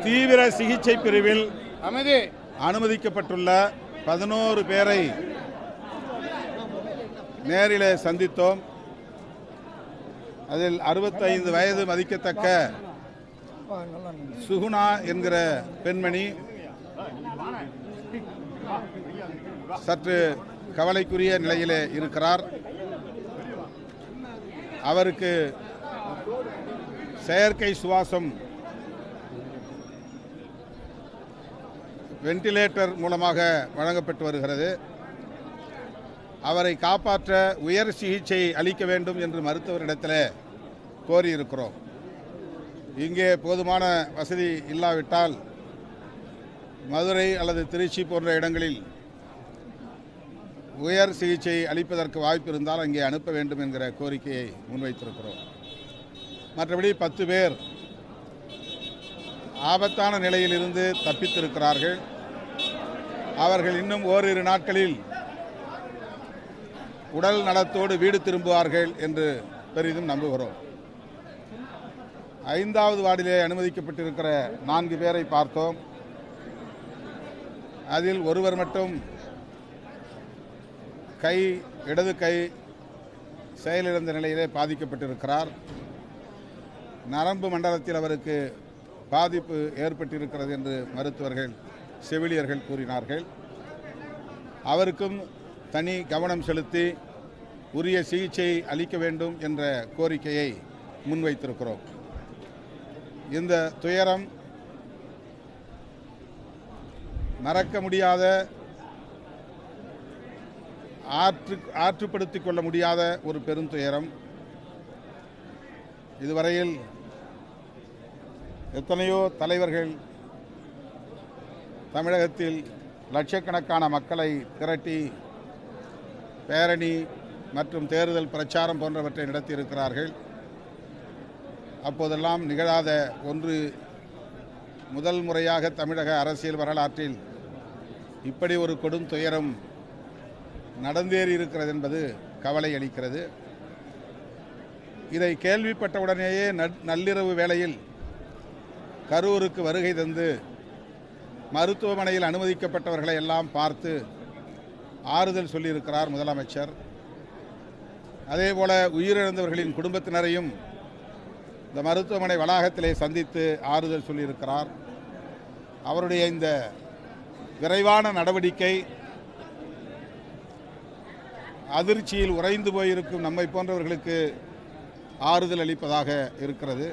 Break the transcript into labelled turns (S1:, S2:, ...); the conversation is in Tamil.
S1: தீவிர சிகிச்சை பிரிவில் அனுமதிக்கப்பட்டுள்ள 11 பேரை நேரிலே சந்தித்தோம். அதில் 65 வயது மதிக்கத்தக்க சுகுணா என்கிற பெண்மணி சற்று கவலைக்குரிய நிலையிலே இருக்கிறார். அவருக்கு செயற்கை சுவாசம் வெண்டிலேட்டர் மூலமாக வழங்கப்பட்டு வருகிறது. அவரை காப்பாற்ற உயர் சிகிச்சை அளிக்க வேண்டும் என்று மருத்துவரிடத்தில் கோரியிருக்கிறோம். இங்கே போதுமான வசதி இல்லாவிட்டால் மதுரை அல்லது திருச்சி போன்ற இடங்களில் உயர் சிகிச்சை அளிப்பதற்கு வாய்ப்பு இருந்தால் அங்கே அனுப்ப வேண்டும் என்கிற கோரிக்கையை முன்வைத்திருக்கிறோம். மற்றபடி 10 பேர் ஆபத்தான நிலையில் இருந்து தப்பித்திருக்கிறார்கள். அவர்கள் இன்னும் ஓரிரு நாட்களில் உடல் நலத்தோடு வீடு திரும்புவார்கள் என்று பெரிதும் நம்புகிறோம். 5வது வார்டிலே அனுமதிக்கப்பட்டிருக்கிற 4 பேரை பார்த்தோம். அதில் ஒருவர் மட்டும் இடது கை செயலிழந்த நிலையிலே பாதிக்கப்பட்டிருக்கிறார். நரம்பு மண்டலத்தில் அவருக்கு பாதிப்பு ஏற்பட்டிருக்கிறது என்று மருத்துவர்கள் செவிலியர்கள் கூறினார்கள். அவருக்கும் தனி கவனம் செலுத்தி உரிய சிகிச்சை அளிக்க வேண்டும் என்ற கோரிக்கையை முன்வைத்திருக்கிறோம். இந்த துயரம் மறக்க முடியாத, ஆற்றுப்படுத்திக் கொள்ள முடியாத ஒரு பெருந்துயரம். இதுவரையில் எத்தனையோ தலைவர்கள் தமிழகத்தில் லட்சக்கணக்கான மக்களை திரட்டி பேரணி மற்றும் தேர்தல் பிரச்சாரம் போன்றவற்றை நடத்தியிருக்கிறார்கள். அப்போதெல்லாம் நிகழாத ஒன்று, முதல் முறையாக தமிழக அரசியல் வரலாற்றில் இப்படி ஒரு கொடும் துயரம் நடந்தேறி இருக்கிறது என்பது கவலை அளிக்கிறது. இதை கேள்விப்பட்டவுடனேயே நள்ளிரவு வேளையில் கரூருக்கு வருகை தந்து மருத்துவமனையில் அனுமதிக்கப்பட்டவர்களை எல்லாம் பார்த்து ஆறுதல் சொல்லியிருக்கிறார் முதலமைச்சர். அதேபோல உயிரிழந்தவர்களின் குடும்பத்தினரையும் இந்த மருத்துவமனை வளாகத்திலே சந்தித்து ஆறுதல் சொல்லியிருக்கிறார். அவருடைய இந்த விரைவான நடவடிக்கை அதிர்ச்சியில் உறைந்து போயிருக்கும் நம்மை போன்றவர்களுக்கு ஆறுதல் அளிப்பதாக இருக்கிறது.